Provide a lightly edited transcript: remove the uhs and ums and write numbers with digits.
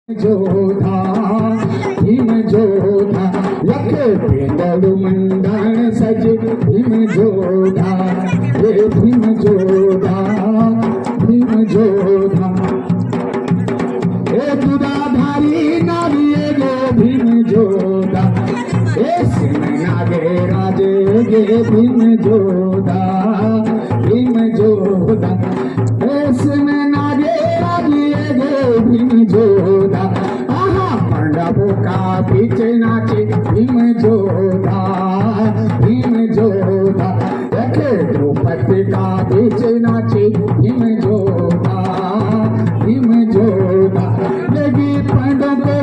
जोधा भीम जोधा लखे पेंदड़ू मंडन सज भीम जोधा हे भीम जोधा भीम जोधा हे दुराधारी नारिये गे भीम जोधा हे सिंह नागे राजे गे भीम जोधा भीम जोधा हे सिंह नागे राजे गे भीम जोधा आहा पांडवों का बीच नाचे भीम जोधा भीम जोधा देखे द्रौपदी का बीच नाचे भीम जोधा भीम जोधा लगी पांडवों को